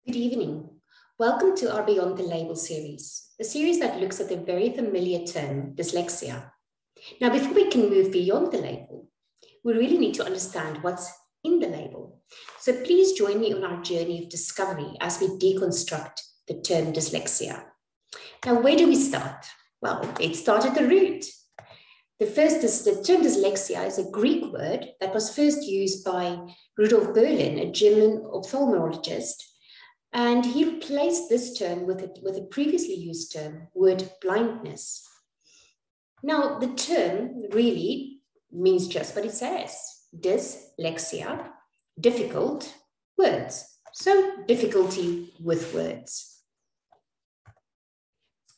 Good evening. Welcome to our Beyond the Label series, a series that looks at the very familiar term, dyslexia. Now, before we can move beyond the label, we really need to understand what's in the label. So please join me on our journey of discovery as we deconstruct the term dyslexia. Now, where do we start? Well, it started at the root. The term dyslexia is a Greek word that was first used by Rudolf Berlin, a German ophthalmologist, and he replaced this term with a previously used term, word blindness. Now, the term really means just what it says, dyslexia, difficult words. So difficulty with words.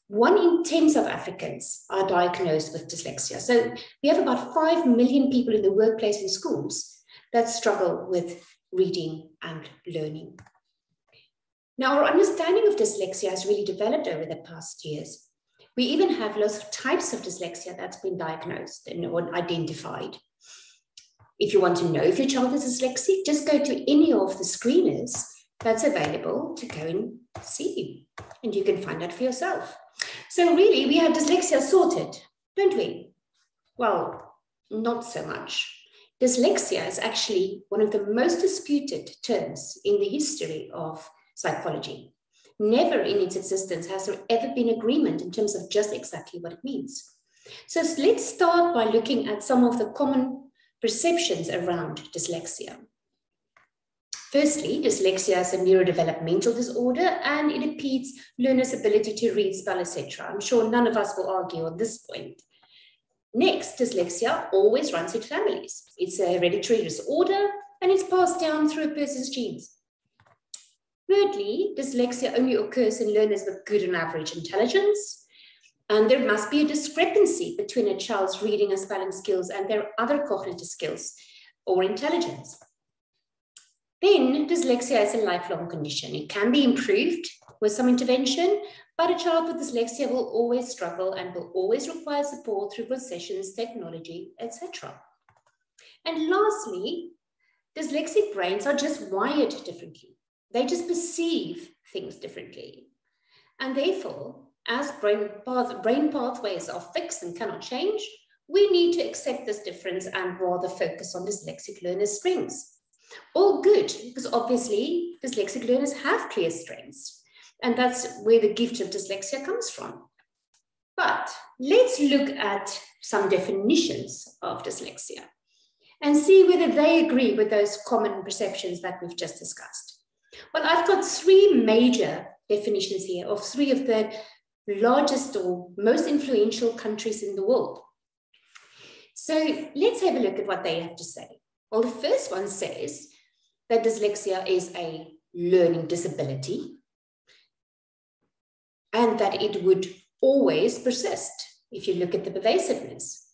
1 in 10 South Africans are diagnosed with dyslexia. So we have about 5 million people in the workplace and schools that struggle with reading and learning. Now, our understanding of dyslexia has really developed over the past years. We even have lots of types of dyslexia that's been diagnosed and identified. If you want to know if your child is dyslexic, just go to any of the screeners that's available to go and see, and you can find out for yourself. So really, we have dyslexia sorted, don't we? Well, not so much. Dyslexia is actually one of the most disputed terms in the history of psychology. Never in its existence has there ever been agreement in terms of just exactly what it means. So let's start by looking at some of the common perceptions around dyslexia. Firstly, dyslexia is a neurodevelopmental disorder and it impedes learners' ability to read, spell, etc. I'm sure none of us will argue on this point. Next, dyslexia always runs in families. It's a hereditary disorder and it's passed down through a person's genes. Thirdly, dyslexia only occurs in learners with good and average intelligence, and there must be a discrepancy between a child's reading and spelling skills and their other cognitive skills or intelligence. Then, dyslexia is a lifelong condition. It can be improved with some intervention, but a child with dyslexia will always struggle and will always require support through concessions, technology, etc. And lastly, dyslexic brains are just wired differently. They just perceive things differently. And therefore, as brain pathways are fixed and cannot change, we need to accept this difference and rather focus on dyslexic learners' strengths. All good, because obviously dyslexic learners have clear strengths, and that's where the gift of dyslexia comes from. But let's look at some definitions of dyslexia and see whether they agree with those common perceptions that we've just discussed. Well, I've got 3 major definitions here of 3 of the largest or most influential countries in the world. So let's have a look at what they have to say. Well, the first one says that dyslexia is a learning disability and that it would always persist if you look at the pervasiveness.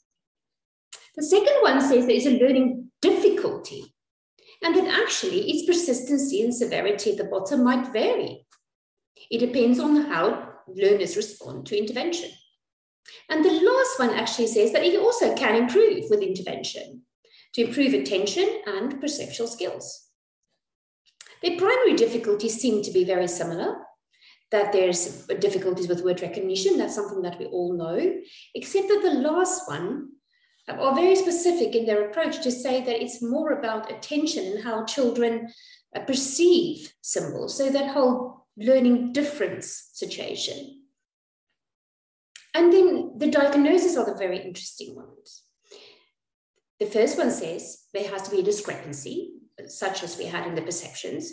The second one says there is a learning difficulty, and that actually its persistency and severity at the bottom might vary. It depends on how learners respond to intervention. And the last one actually says that it also can improve with intervention to improve attention and perceptual skills. The primary difficulties seem to be very similar, that there's difficulties with word recognition, that's something that we all know, except that the last one are very specific in their approach to say that it's more about attention and how children perceive symbols, so that whole learning difference situation. And then the diagnoses are the very interesting ones. The first one says there has to be a discrepancy, such as we had in the perceptions.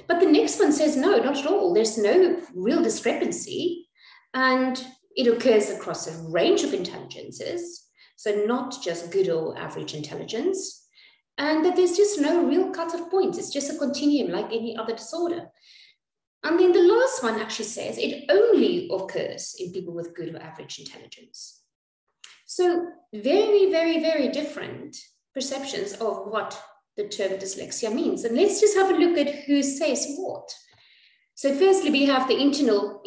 But the next one says, no, not at all. There's no real discrepancy. And it occurs across a range of intelligences. So not just good or average intelligence, and that there's just no real cut-off points. It's just a continuum like any other disorder. And then the last one actually says it only occurs in people with good or average intelligence. So very, very, very different perceptions of what the term dyslexia means. And let's just have a look at who says what. So firstly, we have the International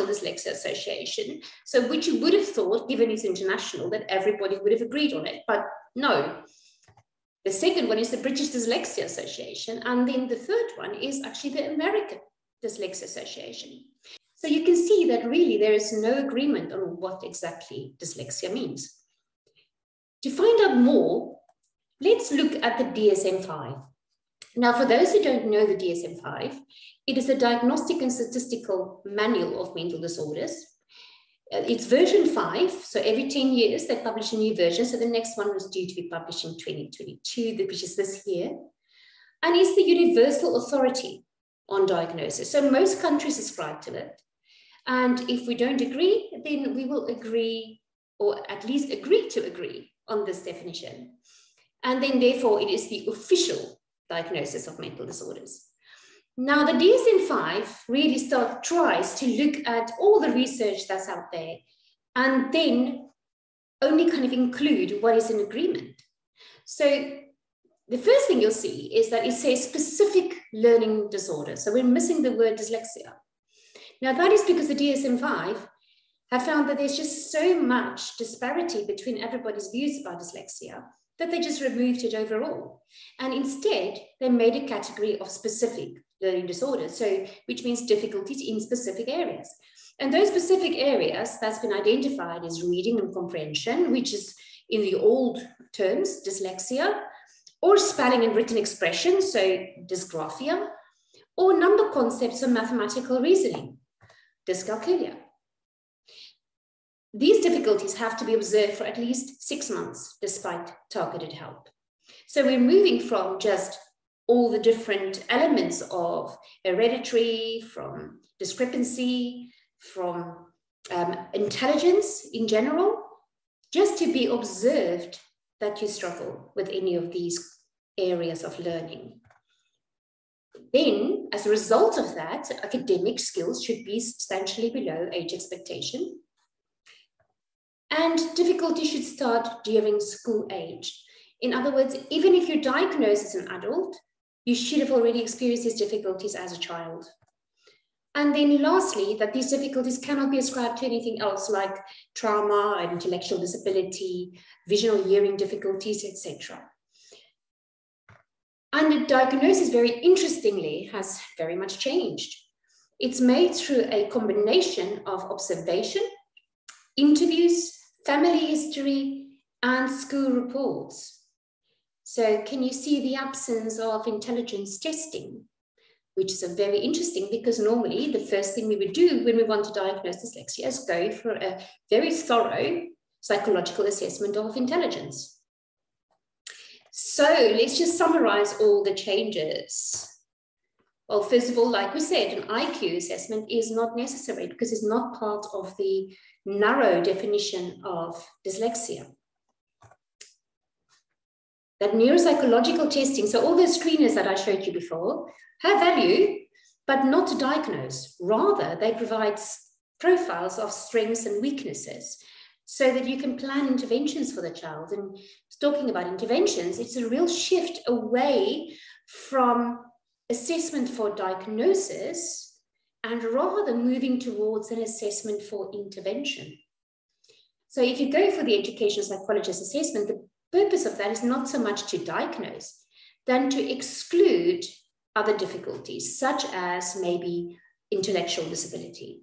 Dyslexia Association, so which you would have thought, given it's international, that everybody would have agreed on it, but no. The second one is the British Dyslexia Association, and then the third one is actually the American Dyslexia Association. So you can see that really there is no agreement on what exactly dyslexia means. To find out more, let's look at the DSM-5. Now, for those who don't know the DSM-5, it is a diagnostic and statistical manual of mental disorders. It's version 5, so every 10 years they publish a new version. So the next one was due to be published in 2022, which is this year. And it's the universal authority on diagnosis. So most countries ascribe to it. And if we don't agree, then we will agree, or at least agree to agree on this definition. And then therefore it is the official diagnosis of mental disorders. Now the DSM-5 really tries to look at all the research that's out there and then only kind of include what is in agreement. So the first thing you'll see is that it says specific learning disorder. So we're missing the word dyslexia. Now that is because the DSM-5 have found that there's just so much disparity between everybody's views about dyslexia that they just removed it overall. And instead, they made a category of specific learning disorders, so which means difficulties in specific areas. And those specific areas that's been identified is reading and comprehension, which is in the old terms, dyslexia, or spelling and written expression, so dysgraphia, or number concepts or mathematical reasoning, dyscalculia. These difficulties have to be observed for at least 6 months, despite targeted help. So we're moving from just all the different elements of hereditary, from discrepancy, from intelligence in general, just to be observed that you struggle with any of these areas of learning. Then, as a result of that, academic skills should be substantially below age expectation. And difficulty should start during school age. In other words, even if you're diagnosed as an adult, you should have already experienced these difficulties as a child. And then lastly, that these difficulties cannot be ascribed to anything else like trauma, intellectual disability, visual or hearing difficulties, etc. And the diagnosis, very interestingly, has very much changed. It's made through a combination of observation, interviews, family history, and school reports. So can you see the absence of intelligence testing, which is very interesting because normally the first thing we would do when we want to diagnose dyslexia is go for a very thorough psychological assessment of intelligence. So let's just summarize all the changes. Well, first of all, like we said, an IQ assessment is not necessary because it's not part of the narrow definition of dyslexia. That neuropsychological testing, so all those screeners that I showed you before, have value, but not to diagnose. Rather, they provide profiles of strengths and weaknesses so that you can plan interventions for the child. And talking about interventions, it's a real shift away from assessment for diagnosis and rather moving towards an assessment for intervention. So if you go for the educational psychologist assessment, the purpose of that is not so much to diagnose, than to exclude other difficulties, such as maybe intellectual disability,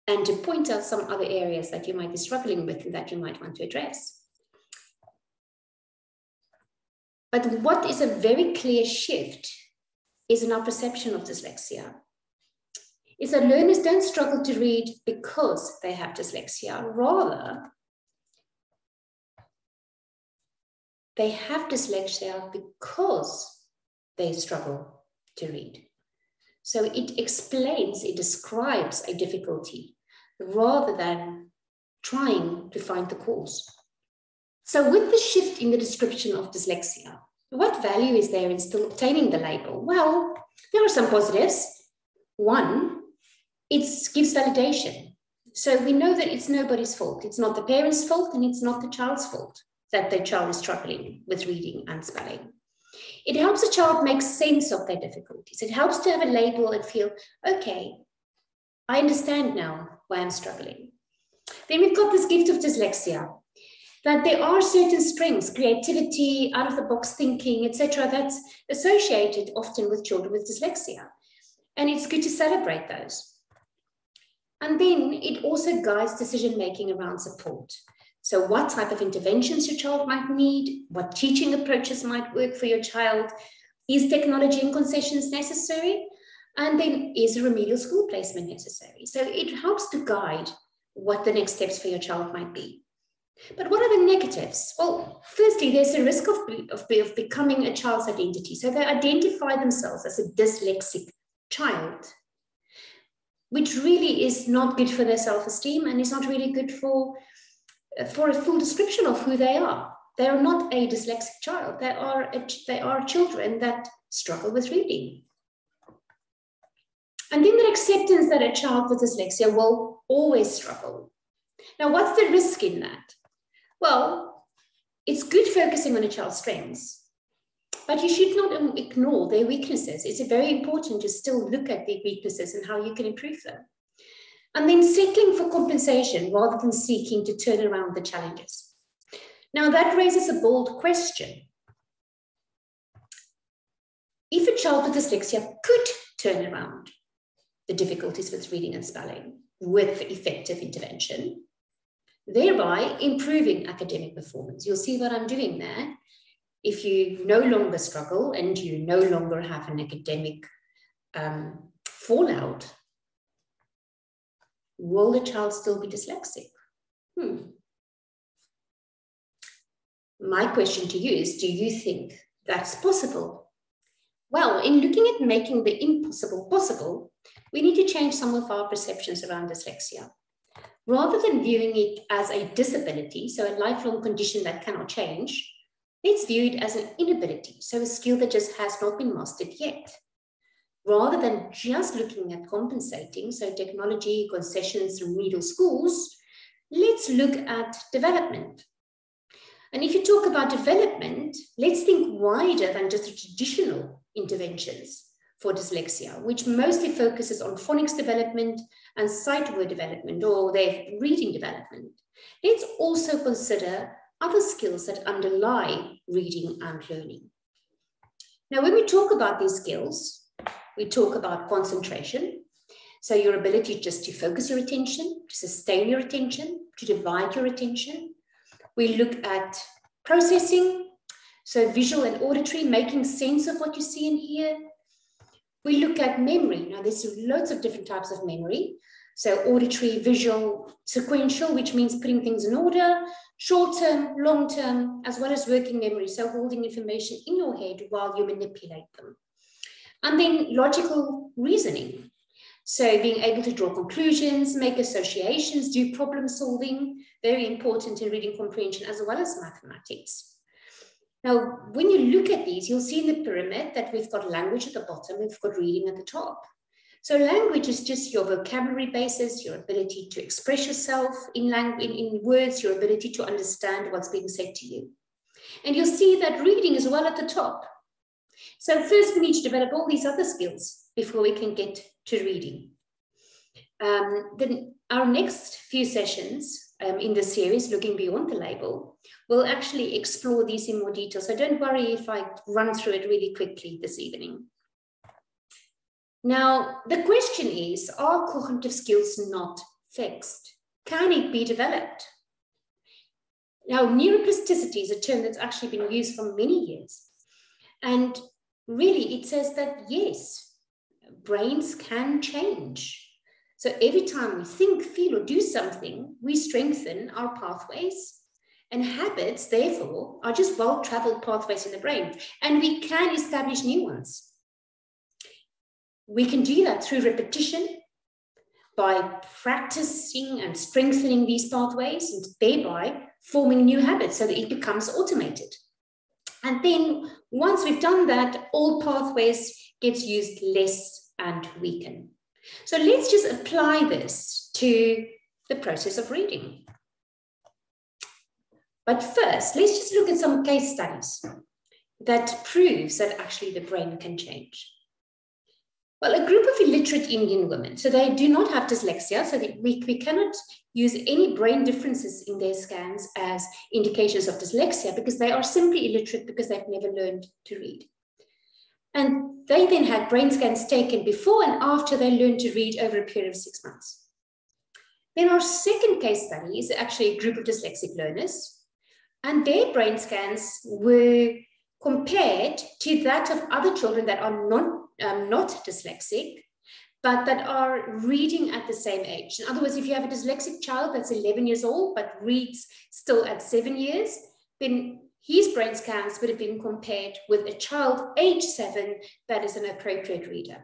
and to point out some other areas that you might be struggling with and that you might want to address. But what is a very clear shift is in our perception of dyslexia. Is that learners don't struggle to read because they have dyslexia. Rather, they have dyslexia because they struggle to read. So it explains, it describes a difficulty rather than trying to find the cause. So with the shift in the description of dyslexia, what value is there in still obtaining the label? Well, there are some positives. One, it gives validation. So we know that it's nobody's fault. It's not the parents' fault and it's not the child's fault that the child is struggling with reading and spelling. It helps the child make sense of their difficulties. It helps to have a label and feel, okay, I understand now why I'm struggling. Then we've got this gift of dyslexia, that there are certain strengths, creativity, out-of-the-box thinking, etc., that's associated often with children with dyslexia. And it's good to celebrate those. And then it also guides decision-making around support. So what type of interventions your child might need, what teaching approaches might work for your child, is technology and concessions necessary? And then is a remedial school placement necessary? So it helps to guide what the next steps for your child might be. But what are the negatives? Well, firstly, there's a risk of becoming a child's identity. So they identify themselves as a dyslexic child, which really is not good for their self-esteem and is not really good for a full description of who they are. They are not a dyslexic child. They are children that struggle with reading. And then the acceptance that a child with dyslexia will always struggle. Now, what's the risk in that? Well, it's good focusing on a child's strengths, but you should not ignore their weaknesses. It's very important to still look at their weaknesses and how you can improve them. And then settling for compensation rather than seeking to turn around the challenges. Now that raises a bold question. If a child with dyslexia could turn around the difficulties with reading and spelling with effective intervention, thereby improving academic performance. You'll see what I'm doing there. If you no longer struggle and you no longer have an academic fallout, will the child still be dyslexic? My question to you is, do you think that's possible? Well, in looking at making the impossible possible, we need to change some of our perceptions around dyslexia. Rather than viewing it as a disability, so a lifelong condition that cannot change, let's view it as an inability, so a skill that just has not been mastered yet. Rather than just looking at compensating, so technology, concessions, remedial schools, let's look at development. And if you talk about development, let's think wider than just the traditional interventions for dyslexia, which mostly focuses on phonics development and sight word development or their reading development. Let's also consider other skills that underlie reading and learning. Now, when we talk about these skills, we talk about concentration. So your ability just to focus your attention, to sustain your attention, to divide your attention. We look at processing, so visual and auditory, making sense of what you see and hear. We look at memory. Now, there's loads of different types of memory. So auditory, visual, sequential, which means putting things in order, short-term, long-term, as well as working memory. So holding information in your head while you manipulate them. And then logical reasoning. So being able to draw conclusions, make associations, do problem solving, very important in reading comprehension as well as mathematics. Now, when you look at these, you'll see in the pyramid that we've got language at the bottom, we've got reading at the top. So language is just your vocabulary basis, your ability to express yourself in words, your ability to understand what's being said to you. And you'll see that reading is well at the top. So first we need to develop all these other skills before we can get to reading. Then our next few sessions in the series, Looking Beyond the Label, will actually explore these in more detail. So don't worry if I run through it really quickly this evening. Now, the question is, are cognitive skills not fixed? Can it be developed? Now, neuroplasticity is a term that's actually been used for many years. And really, it says that, yes, brains can change. So every time we think, feel, or do something, we strengthen our pathways. And habits, therefore, are just well-traveled pathways in the brain. And we can establish new ones. We can do that through repetition, by practicing and strengthening these pathways, and thereby forming new habits so that it becomes automated. And then once we've done that, old pathways gets used less and weaken. So let's just apply this to the process of reading. But first, let's just look at some case studies that proves that actually the brain can change. Well, a group of illiterate Indian women, so they do not have dyslexia, so we cannot use any brain differences in their scans as indications of dyslexia because they are simply illiterate because they've never learned to read. And they then had brain scans taken before and after they learned to read over a period of 6 months. Then our second case study is actually a group of dyslexic learners, and their brain scans were compared to that of other children that are not dyslexic, but that are reading at the same age. In other words, if you have a dyslexic child that's 11 years old, but reads still at 7 years, then his brain scans would have been compared with a child age 7 that is an appropriate reader.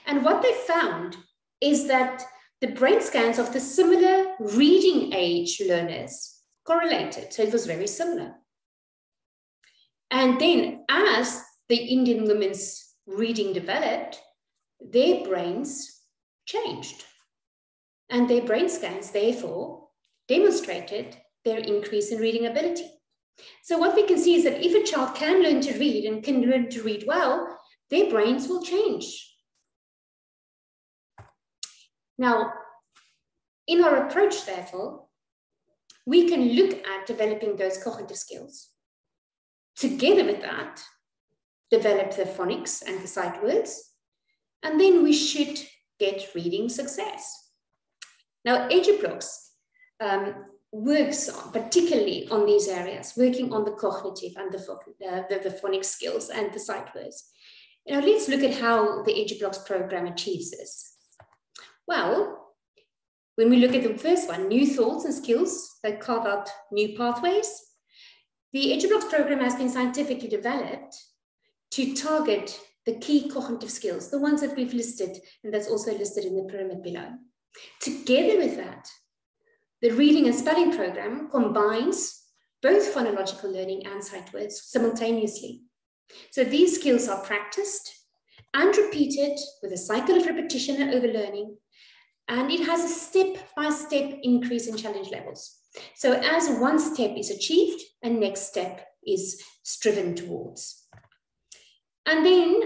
And what they found is that the brain scans of the similar reading age learners correlated. So it was very similar. And then as the Indian women's reading developed, their brains changed. And their brain scans, therefore, demonstrated their increase in reading ability. So what we can see is that if a child can learn to read and can learn to read well, their brains will change. Now, in our approach, therefore, we can look at developing those cognitive skills. Together with that, develop the phonics and the sight words, and then we should get reading success. Now, Edublox works particularly on these areas, working on the cognitive and the phonics skills and the sight words. Now, let's look at how the Edublox program achieves this. Well, when we look at the first one, new thoughts and skills that carve out new pathways, the Edublox program has been scientifically developed to target the key cognitive skills, the ones that we've listed, and that's also listed in the pyramid below. Together with that, the reading and spelling program combines both phonological learning and sight words simultaneously. So these skills are practiced and repeated with a cycle of repetition and overlearning, and it has a step-by-step increase in challenge levels. So as one step is achieved, a next step is striven towards. And then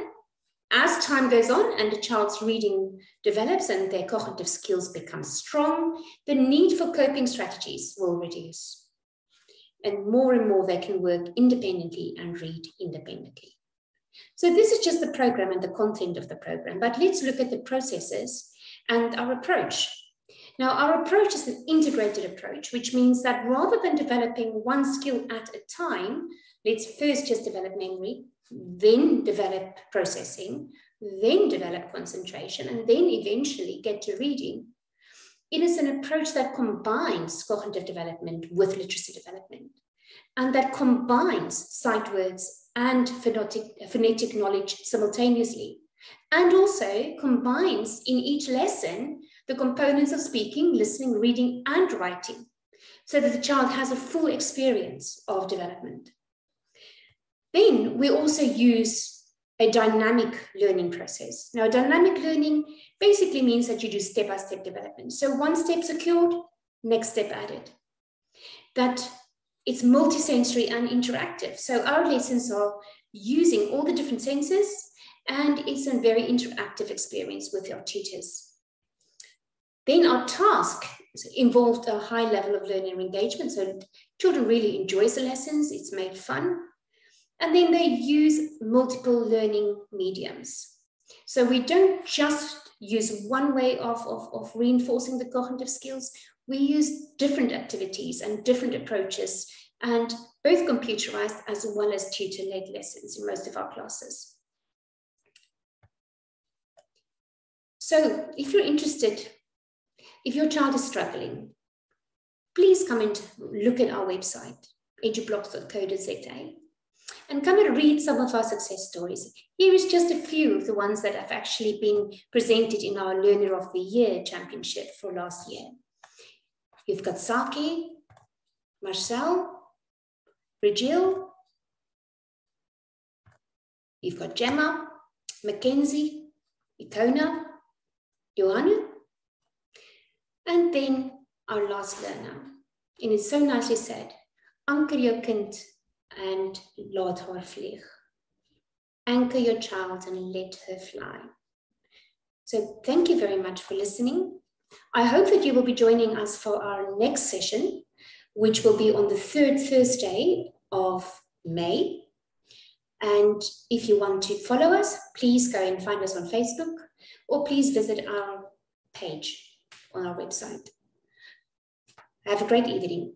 as time goes on and the child's reading develops and their cognitive skills become strong, the need for coping strategies will reduce. And more they can work independently and read independently. So this is just the program and the content of the program, but let's look at the processes and our approach. Now, our approach is an integrated approach, which means that rather than developing one skill at a time, let's first just develop memory, then develop processing, then develop concentration, and then eventually get to reading. It is an approach that combines cognitive development with literacy development, and that combines sight words and phonetic knowledge simultaneously, and also combines in each lesson the components of speaking, listening, reading, and writing, so that the child has a full experience of development. Then we also use a dynamic learning process. Now, dynamic learning basically means that you do step-by-step development. So one step secured, next step added. That it's multisensory and interactive. So our lessons are using all the different senses, and it's a very interactive experience with our tutors. Then our task involved a high level of learning engagement. So children really enjoy the lessons, it's made fun. And then they use multiple learning mediums. So we don't just use one way of reinforcing the cognitive skills. We use different activities and different approaches, and both computerized as well as tutor-led lessons in most of our classes. So if you're interested, if your child is struggling, please come and look at our website, edublox.co.za, and come and read some of our success stories. Here is just a few of the ones that have actually been presented in our Learner of the Year Championship for last year. You've got Saki, Marcel, Regil, you've got Gemma, Mackenzie, Icona, Johanna, and then our last learner. And it's so nicely said, anker jou kind and laat haar vlieg. Anchor your child and let her fly. So thank you very much for listening. I hope that you will be joining us for our next session, which will be on the third Thursday of May. And if you want to follow us, please go and find us on Facebook, or please visit our page on our website. Have a great evening.